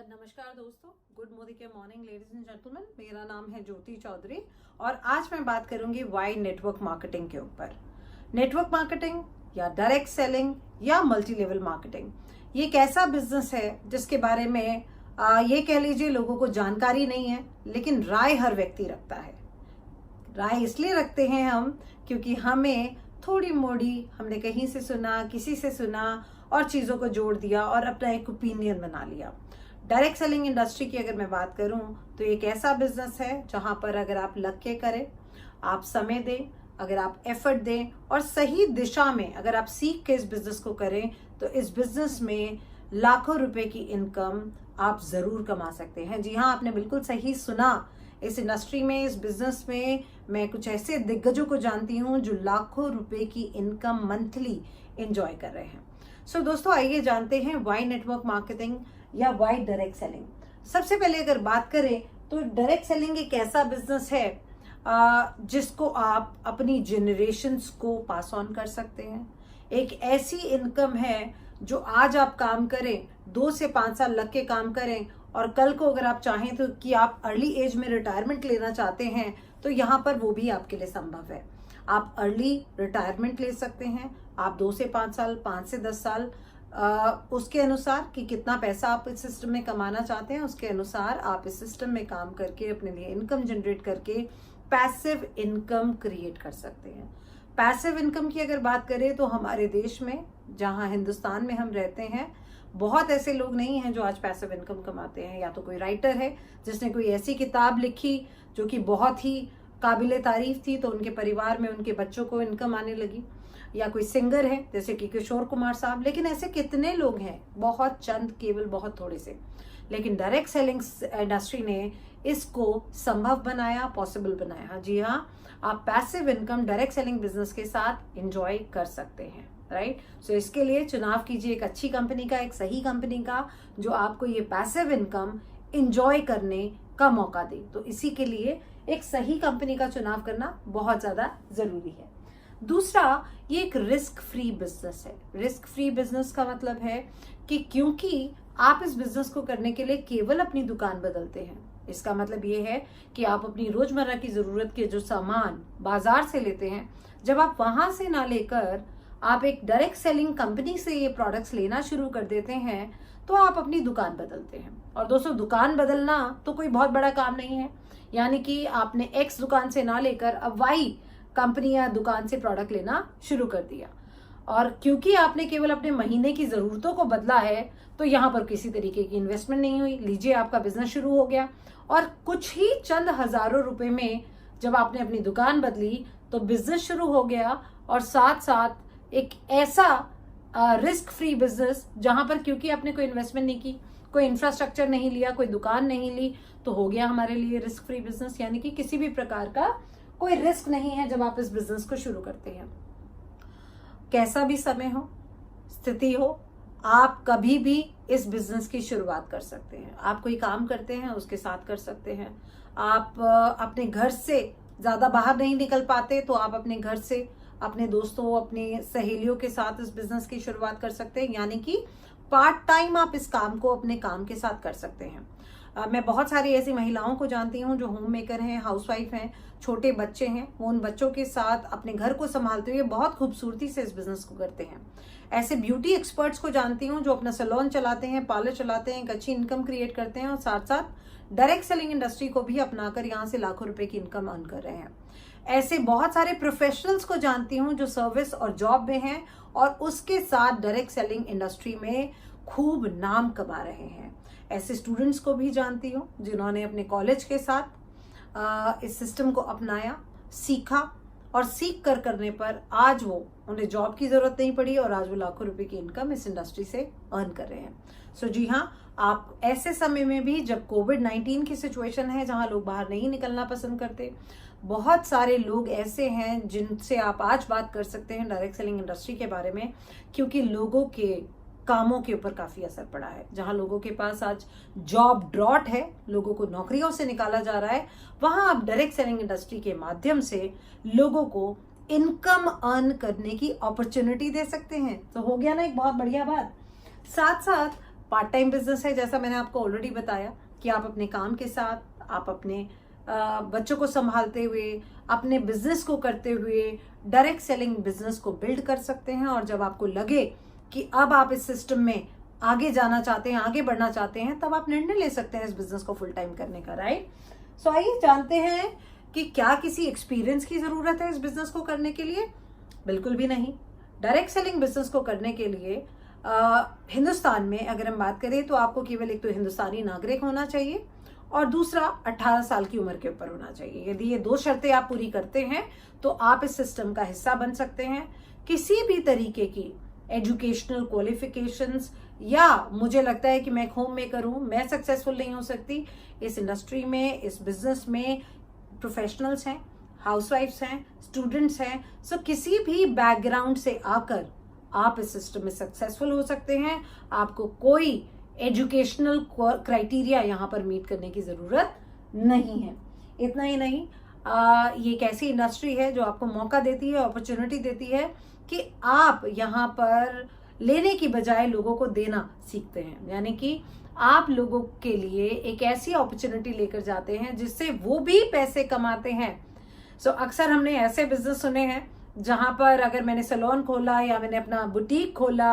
नमस्कार दोस्तों, good morning ladies and gentleman. मेरा नाम है ज्योति चौधरी और आज मैं बात करूंगी वाई नेटवर्क मार्केटिंग के ऊपर। नेटवर्क मार्केटिंग या डायरेक्ट सेलिंग या मल्टी लेवल मार्केटिंग, ये एक ऐसा बिजनेस है जिसके बारे में ये कह लीजिए लोगों को जानकारी नहीं है, लेकिन राय हर व्यक्ति रखता है। राय इसलिए रखते हैं हम क्योंकि हमें थोड़ी मोड़ी हमने कहीं से सुना, किसी से सुना और चीज़ों को जोड़ दिया और अपना एक ओपिनियन बना लिया। डायरेक्ट सेलिंग इंडस्ट्री की अगर मैं बात करूं तो एक ऐसा बिजनेस है जहां पर अगर आप लग के करें, आप समय दें, अगर आप एफर्ट दें और सही दिशा में अगर आप सीख के इस बिजनेस को करें तो इस बिजनेस में लाखों रुपए की इनकम आप जरूर कमा सकते हैं। जी हाँ, आपने बिल्कुल सही सुना। इस इंडस्ट्री में, इस बिजनेस में मैं कुछ ऐसे दिग्गजों को जानती हूँ जो लाखों रुपए की इनकम मंथली एंजॉय कर रहे हैं। सो दोस्तों, आइए जानते हैं वाई नेटवर्क मार्केटिंग या वाई डायरेक्ट सेलिंग। सबसे पहले अगर बात करें तो डायरेक्ट सेलिंग एक ऐसा बिजनेस है जिसको आप अपनी जनरेशन्स को पास ऑन कर सकते हैं। एक ऐसी इनकम है जो आज आप काम करें, 2 से 5 साल लग के काम करें और कल को अगर आप चाहें तो कि आप अर्ली एज में रिटायरमेंट लेना चाहते हैं तो यहाँ पर वो भी आपके लिए संभव है। आप अर्ली रिटायरमेंट ले सकते हैं। आप 2 से 5 साल, 5 से 10 साल उसके अनुसार कि कितना पैसा आप इस सिस्टम में कमाना चाहते हैं, उसके अनुसार आप इस सिस्टम में काम करके अपने लिए इनकम जनरेट करके पैसिव इनकम क्रिएट कर सकते हैं। पैसिव इनकम की अगर बात करें तो हमारे देश में, जहां हिंदुस्तान में हम रहते हैं, बहुत ऐसे लोग नहीं हैं जो आज पैसिव इनकम कमाते हैं। या तो कोई राइटर है जिसने कोई ऐसी किताब लिखी जो कि बहुत ही काबिले तारीफ थी तो उनके परिवार में उनके बच्चों को इनकम आने लगी, या कोई सिंगर है जैसे कि किशोर कुमार साहब। लेकिन ऐसे कितने लोग हैं, बहुत चंद, केवल बहुत थोड़े से। लेकिन डायरेक्ट सेलिंग इंडस्ट्री ने इसको संभव बनाया, पॉसिबल बनाया। जी हाँ, आप passive income direct selling business के साथ एंजॉय कर सकते हैं, राइट। सो इसके लिए चुनाव कीजिए एक अच्छी कंपनी का, एक सही कंपनी का जो आपको ये पैसिव इनकम एंजॉय करने का मौका दे। तो इसी के लिए एक सही कंपनी का चुनाव करना बहुत ज्यादा जरूरी है। दूसरा, ये एक रिस्क फ्री बिजनेस है। रिस्क फ्री बिजनेस का मतलब है कि क्योंकि आप इस बिजनेस को करने के लिए केवल अपनी दुकान बदलते हैं, इसका मतलब ये है कि आप अपनी रोजमर्रा की जरूरत के जो सामान बाजार से लेते हैं, जब आप वहां से ना लेकर आप एक डायरेक्ट सेलिंग कंपनी से ये प्रोडक्ट्स लेना शुरू कर देते हैं तो आप अपनी दुकान बदलते हैं। और दोस्तों, दुकान बदलना तो कोई बहुत बड़ा काम नहीं है। यानी कि आपने एक्स दुकान से ना लेकर अब वाई कंपनी या दुकान से प्रोडक्ट लेना शुरू कर दिया, और क्योंकि आपने केवल अपने महीने की जरूरतों को बदला है तो यहाँ पर किसी तरीके की इन्वेस्टमेंट नहीं हुई। लीजिए, आपका बिजनेस शुरू हो गया और कुछ ही चंद हजारों रुपए में जब आपने अपनी दुकान बदली तो बिजनेस शुरू हो गया, और साथ साथ एक ऐसा रिस्क फ्री बिजनेस जहां पर क्योंकि आपने कोई इन्वेस्टमेंट नहीं की, कोई इंफ्रास्ट्रक्चर नहीं लिया, कोई दुकान नहीं ली, तो हो गया हमारे लिए रिस्क फ्री बिजनेस। यानी कि किसी भी प्रकार का कोई रिस्क नहीं है जब आप इस बिजनेस को शुरू करते हैं। कैसा भी समय हो, स्थिति हो, आप कभी भी इस बिजनेस की शुरुआत कर सकते हैं। आप कोई काम करते हैं उसके साथ कर सकते हैं। आप अपने घर से ज्यादा बाहर नहीं निकल पाते तो आप अपने घर से अपने दोस्तों, अपनी सहेलियों के साथ इस बिजनेस की शुरुआत कर सकते हैं। यानी कि पार्ट टाइम आप इस काम को अपने काम के साथ कर सकते हैं। मैं बहुत सारी ऐसी महिलाओं को जानती हूँ जो होम मेकर हैं, हाउसवाइफ हैं, छोटे बच्चे हैं, वो उन बच्चों के साथ अपने घर को संभालते हुए बहुत खूबसूरती से इस बिजनेस को करते हैं। ऐसे ब्यूटी एक्सपर्ट्स को जानती हूँ जो अपना सैलून चलाते हैं, पार्लर चलाते हैं, एक अच्छी इनकम क्रिएट करते हैं और साथ साथ डायरेक्ट सेलिंग इंडस्ट्री को भी अपनाकर यहाँ से लाखों रुपए की इनकम अर्न कर रहे हैं। ऐसे बहुत सारे प्रोफेशनल्स को जानती हूँ जो सर्विस और जॉब में हैं और उसके साथ डायरेक्ट सेलिंग इंडस्ट्री में खूब नाम कमा रहे हैं। ऐसे स्टूडेंट्स को भी जानती हूँ जिन्होंने अपने कॉलेज के साथ इस सिस्टम को अपनाया, सीखा और सीख कर करने पर आज वो उन्हें जॉब की जरूरत नहीं पड़ी और आज वो लाखों रुपए की इनकम इस इंडस्ट्री से अर्न कर रहे हैं। सो जी हाँ, आप ऐसे समय में भी जब कोविड-19 की सिचुएशन है जहां लोग बाहर नहीं निकलना पसंद करते, बहुत सारे लोग ऐसे हैं जिनसे आप आज बात कर सकते हैं डायरेक्ट सेलिंग इंडस्ट्री के बारे में, क्योंकि लोगों के कामों के ऊपर काफी असर पड़ा है। जहां लोगों के पास आज जॉब ड्रॉट है, लोगों को नौकरियों से निकाला जा रहा है, वहां आप डायरेक्ट सेलिंग इंडस्ट्री के माध्यम से लोगों को इनकम अर्न करने की अपॉर्चुनिटी दे सकते हैं। तो हो गया ना एक बहुत बढ़िया बात। साथ साथ पार्ट टाइम बिजनेस है, जैसा मैंने आपको ऑलरेडी बताया कि आप अपने काम के साथ, आप अपने बच्चों को संभालते हुए, अपने बिजनेस को करते हुए डायरेक्ट सेलिंग बिजनेस को बिल्ड कर सकते हैं। और जब आपको लगे कि अब आप इस सिस्टम में आगे जाना चाहते हैं, आगे बढ़ना चाहते हैं, तब आप निर्णय ले सकते हैं इस बिजनेस को फुल टाइम करने का, राइट। सो आइए जानते हैं कि क्या किसी एक्सपीरियंस की जरूरत है इस बिजनेस को करने के लिए। बिल्कुल भी नहीं। डायरेक्ट सेलिंग बिजनेस को करने के लिए हिंदुस्तान में अगर हम बात करें तो आपको केवल एक तो हिंदुस्तानी नागरिक होना चाहिए और दूसरा 18 साल की उम्र के ऊपर होना चाहिए। यदि ये 2 शर्तें आप पूरी करते हैं तो आप इस सिस्टम का हिस्सा बन सकते हैं। किसी भी तरीके की एजुकेशनल क्वालिफिकेशंस या मुझे लगता है कि मैं एक होम मेकर हूं, मैं सक्सेसफुल नहीं हो सकती इस इंडस्ट्री में, इस बिजनेस में। प्रोफेशनल्स हैं, हाउसवाइफ्स हैं, स्टूडेंट्स हैं, सो किसी भी बैकग्राउंड से आकर आप इस सिस्टम में सक्सेसफुल हो सकते हैं। आपको कोई एजुकेशनल क्राइटेरिया यहाँ पर मीट करने की जरूरत नहीं है। इतना ही नहीं, ये एक ऐसी इंडस्ट्री है जो आपको मौका देती है, अपॉर्चुनिटी देती है कि आप यहाँ पर लेने की बजाय लोगों को देना सीखते हैं। यानी कि आप लोगों के लिए एक ऐसी अपॉर्चुनिटी लेकर जाते हैं जिससे वो भी पैसे कमाते हैं। सो अक्सर हमने ऐसे बिजनेस सुने हैं जहां पर अगर मैंने सैलून खोला या मैंने अपना बुटीक खोला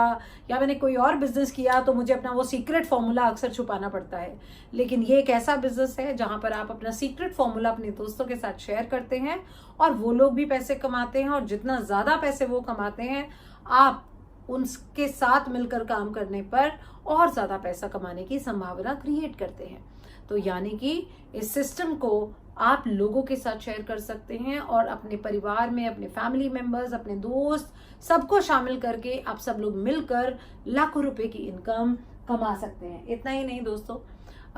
या मैंने कोई और बिजनेस किया तो मुझे अपना वो सीक्रेट फॉर्मूला अक्सर छुपाना पड़ता है। लेकिन ये एक ऐसा बिजनेस है जहां पर आप अपना सीक्रेट फॉर्मूला अपने दोस्तों के साथ शेयर करते हैं और वो लोग भी पैसे कमाते हैं, और जितना ज्यादा पैसे वो कमाते हैं आप उनके साथ मिलकर काम करने पर और ज्यादा पैसा कमाने की संभावना क्रिएट करते हैं। तो यानी कि इस सिस्टम को आप लोगों के साथ शेयर कर सकते हैं और अपने परिवार में, अपने फैमिली मेंबर्स, अपने दोस्त, सबको शामिल करके आप सब लोग मिलकर लाखों रुपए की इनकम कमा सकते हैं। इतना ही नहीं दोस्तों,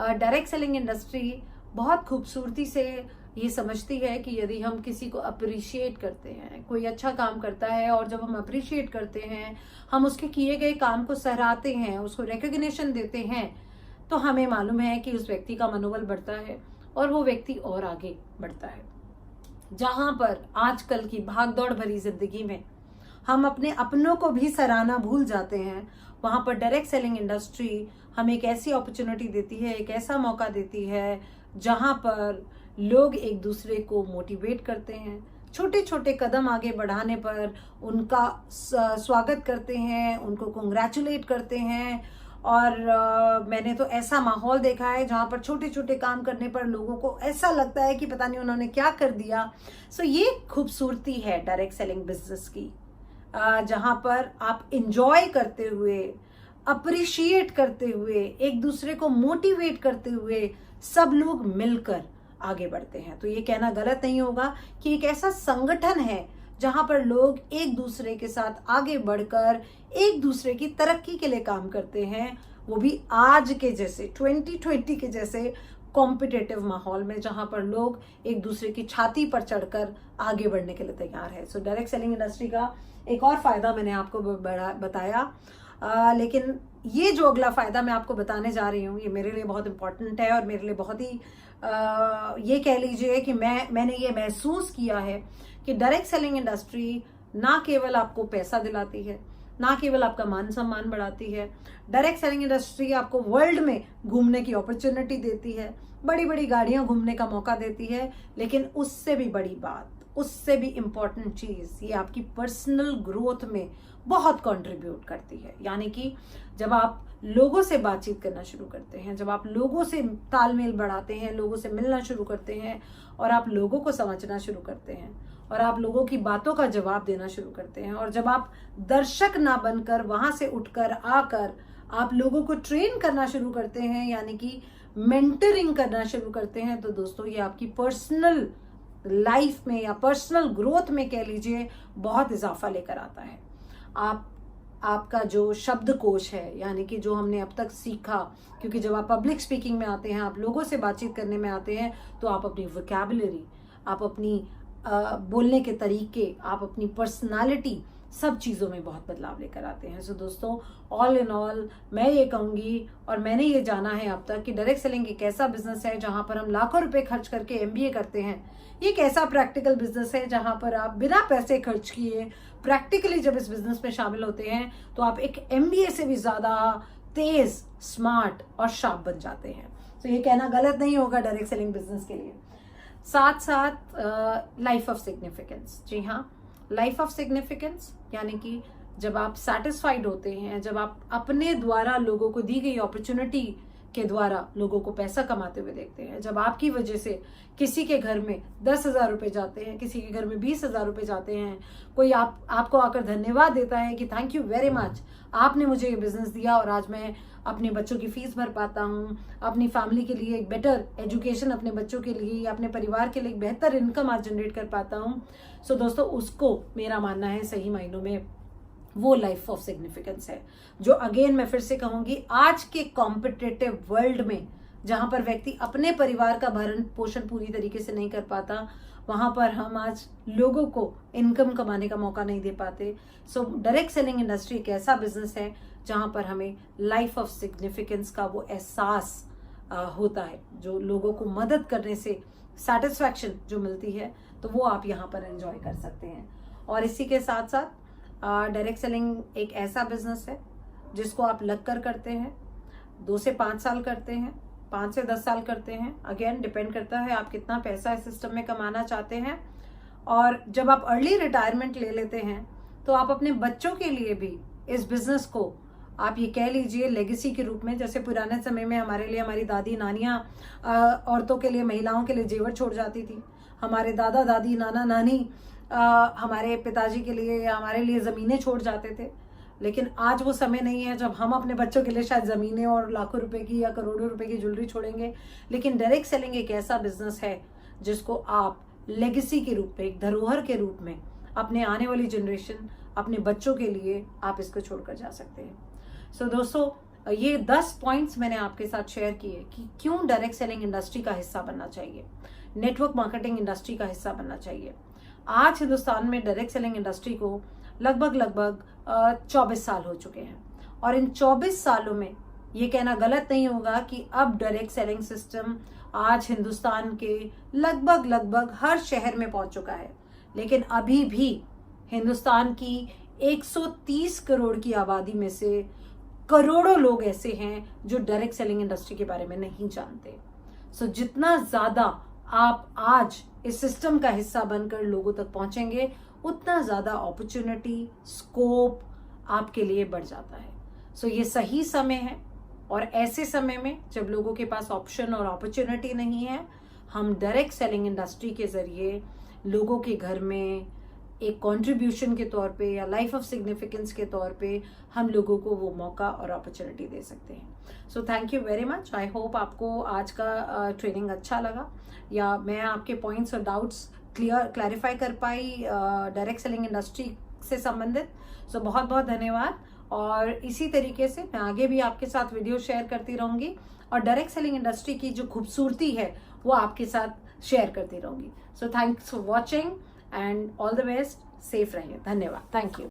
डायरेक्ट सेलिंग इंडस्ट्री बहुत खूबसूरती से ये समझती है कि यदि हम किसी को अप्रिशिएट करते हैं, कोई अच्छा काम करता है और जब हम अप्रिशिएट करते हैं, हम उसके किए गए काम को सराहते हैं, उसको रिकॉग्निशन देते हैं, तो हमें मालूम है कि उस व्यक्ति का मनोबल बढ़ता है और वो व्यक्ति और आगे बढ़ता है। जहां पर आजकल की भागदौड़ भरी जिंदगी में हम अपने अपनों को भी सराहना भूल जाते हैं, वहां पर डायरेक्ट सेलिंग इंडस्ट्री हमें एक ऐसी अपॉर्चुनिटी देती है, एक ऐसा मौका देती है जहां पर लोग एक दूसरे को मोटिवेट करते हैं, छोटे छोटे कदम आगे बढ़ाने पर उनका स्वागत करते हैं, उनको कांग्रेचुलेट करते हैं। और मैंने तो ऐसा माहौल देखा है जहां पर छोटे छोटे काम करने पर लोगों को ऐसा लगता है कि पता नहीं उन्होंने क्या कर दिया। सो ये खूबसूरती है डायरेक्ट सेलिंग बिजनेस की, जहां पर आप इंजॉय करते हुए, अप्रिशिएट करते हुए, एक दूसरे को मोटिवेट करते हुए सब लोग मिलकर आगे बढ़ते हैं। तो ये कहना गलत नहीं होगा कि एक ऐसा संगठन है जहां पर लोग एक दूसरे के साथ आगे बढ़कर एक दूसरे की तरक्की के लिए काम करते हैं, वो भी आज के जैसे 2020 के जैसे कॉम्पिटिटिव माहौल में, जहां पर लोग एक दूसरे की छाती पर चढ़कर आगे बढ़ने के लिए तैयार है। सो डायरेक्ट सेलिंग इंडस्ट्री का एक और फायदा मैंने आपको बताया, लेकिन ये जो अगला फायदा मैं आपको बताने जा रही हूँ ये मेरे लिए बहुत इंपॉर्टेंट है और मेरे लिए बहुत ही ये कह लीजिए कि मैंने ये महसूस किया है कि डायरेक्ट सेलिंग इंडस्ट्री ना केवल आपको पैसा दिलाती है, ना केवल आपका मान सम्मान बढ़ाती है, डायरेक्ट सेलिंग इंडस्ट्री आपको वर्ल्ड में घूमने की अपॉर्चुनिटी देती है, बड़ी बड़ी गाड़ियां घूमने का मौका देती है, लेकिन उससे भी बड़ी बात, उससे भी इम्पोर्टेंट चीज, ये आपकी पर्सनल ग्रोथ में बहुत कंट्रीब्यूट करती है। यानी कि जब आप लोगों से बातचीत करना शुरू करते हैं, जब आप लोगों से तालमेल बढ़ाते हैं, लोगों से मिलना शुरू करते हैं और आप लोगों को समझना शुरू करते हैं और आप लोगों की बातों का जवाब देना शुरू करते हैं, और जब आप दर्शक ना बनकर वहां से उठकर आकर आप लोगों को ट्रेन करना शुरू करते हैं, यानी कि मेंटरिंग करना शुरू करते हैं, तो दोस्तों ये आपकी पर्सनल लाइफ में या पर्सनल ग्रोथ में कह लीजिए बहुत इजाफा लेकर आता है। आपका जो शब्दकोश है, यानी कि जो हमने अब तक सीखा, क्योंकि जब आप पब्लिक स्पीकिंग में आते हैं, आप लोगों से बातचीत करने में आते हैं, तो आप अपनी वोकैबुलरी, आप अपनी बोलने के तरीके, आप अपनी पर्सनालिटी, सब चीज़ों में बहुत बदलाव लेकर आते हैं। सो दोस्तों, ऑल इन ऑल मैं ये कहूँगी और मैंने ये जाना है अब तक कि डायरेक्ट सेलिंग एक ऐसा बिजनेस है जहाँ पर हम लाखों रुपए खर्च करके MBA करते हैं। ये एक ऐसा प्रैक्टिकल बिजनेस है जहाँ पर आप बिना पैसे खर्च किए प्रैक्टिकली जब इस बिजनेस में शामिल होते हैं तो आप एक MBA से भी ज़्यादा तेज, स्मार्ट और शार्प बन जाते हैं। तो ये कहना गलत नहीं होगा डायरेक्ट सेलिंग बिजनेस के लिए। साथ साथ लाइफ ऑफ सिग्निफिकेंस। जी हाँ, लाइफ ऑफ सिग्निफिकेंस यानी कि जब आप सेटिस्फाइड होते हैं, जब आप अपने द्वारा लोगों को दी गई अपॉर्चुनिटी के द्वारा लोगों को पैसा कमाते हुए देखते हैं, जब आपकी वजह से किसी के घर में 10,000 रुपए जाते हैं, किसी के घर में 20,000 रुपए जाते हैं, कोई आपको आकर धन्यवाद देता है कि थैंक यू वेरी मच, आपने मुझे ये बिजनेस दिया और आज मैं अपने बच्चों की फीस भर पाता हूँ, अपनी फैमिली के लिए एक बेटर एजुकेशन, अपने बच्चों के लिए या अपने परिवार के लिए एक बेहतर इनकम आज जनरेट कर पाता हूँ। सो दोस्तों, उसको मेरा मानना है सही मायनों में वो लाइफ ऑफ सिग्निफिकेंस है, जो अगेन मैं फिर से कहूंगी, आज के कॉम्पिटिटिव वर्ल्ड में जहां पर व्यक्ति अपने परिवार का भरण पोषण पूरी तरीके से नहीं कर पाता, वहां पर हम आज लोगों को इनकम कमाने का मौका नहीं दे पाते। सो डायरेक्ट सेलिंग इंडस्ट्री एक ऐसा बिजनेस है जहां पर हमें लाइफ ऑफ सिग्निफिकेंस का वो एहसास होता है, जो लोगों को मदद करने से सेटिस्फैक्शन जो मिलती है, तो वो आप यहाँ पर एंजॉय कर सकते हैं। और इसी के साथ साथ डायरेक्ट सेलिंग एक ऐसा बिजनेस है जिसको आप लगकर करते हैं, 2 से 5 साल करते हैं, 5 से 10 साल करते हैं, अगेन डिपेंड करता है आप कितना पैसा इस सिस्टम में कमाना चाहते हैं। और जब आप अर्ली रिटायरमेंट ले लेते हैं तो आप अपने बच्चों के लिए भी इस बिजनेस को आप ये कह लीजिए लेगेसी के रूप में, जैसे पुराने समय में हमारे लिए हमारी दादी नानियाँ औरतों के लिए, महिलाओं के लिए जेवर छोड़ जाती थी, हमारे दादा दादी, नाना नानी हमारे पिताजी के लिए या हमारे लिए ज़मीनें छोड़ जाते थे। लेकिन आज वो समय नहीं है जब हम अपने बच्चों के लिए शायद ज़मीनें और लाखों रुपए की या करोड़ों रुपए की ज्वेलरी छोड़ेंगे। लेकिन डायरेक्ट सेलिंग एक ऐसा बिजनेस है जिसको आप लेगेसी के रूप में, एक धरोहर के रूप में अपने आने वाली जनरेशन, अपने बच्चों के लिए आप इसको छोड़कर जा सकते हैं। सो दोस्तों, ये 10 पॉइंट्स मैंने आपके साथ शेयर किए कि क्यों डायरेक्ट सेलिंग इंडस्ट्री का हिस्सा बनना चाहिए, नेटवर्क मार्केटिंग इंडस्ट्री का हिस्सा बनना चाहिए। आज हिंदुस्तान में डायरेक्ट सेलिंग इंडस्ट्री को लगभग 24 साल हो चुके हैं, और इन 24 सालों में ये कहना गलत नहीं होगा कि अब डायरेक्ट सेलिंग सिस्टम आज हिंदुस्तान के लगभग हर शहर में पहुंच चुका है। लेकिन अभी भी हिंदुस्तान की 130 करोड़ की आबादी में से करोड़ों लोग ऐसे हैं जो डायरेक्ट सेलिंग इंडस्ट्री के बारे में नहीं जानते। सो जितना ज्यादा आप आज इस सिस्टम का हिस्सा बनकर लोगों तक पहुंचेंगे, उतना ज्यादा अपॉर्चुनिटी, स्कोप आपके लिए बढ़ जाता है। सो ये सही समय है, और ऐसे समय में जब लोगों के पास ऑप्शन और अपॉर्चुनिटी नहीं है, हम डायरेक्ट सेलिंग इंडस्ट्री के जरिए लोगों के घर में एक कंट्रीब्यूशन के तौर पे या लाइफ ऑफ सिग्निफिकेंस के तौर पे हम लोगों को वो मौका और अपॉर्चुनिटी दे सकते हैं। So thank you very much. I hope आपको आज का ट्रेनिंग अच्छा लगा, या मैं आपके पॉइंट्स और डाउट्स क्लैरिफाई कर पाई डायरेक्ट सेलिंग इंडस्ट्री से संबंधित। सो बहुत बहुत धन्यवाद, और इसी तरीके से मैं आगे भी आपके साथ वीडियो शेयर करती रहूंगी, और डायरेक्ट सेलिंग इंडस्ट्री की जो खूबसूरती है वो आपके साथ शेयर करती रहूंगी। So thanks for watching and all the best. Safe रहिए। धन्यवाद। Thank you.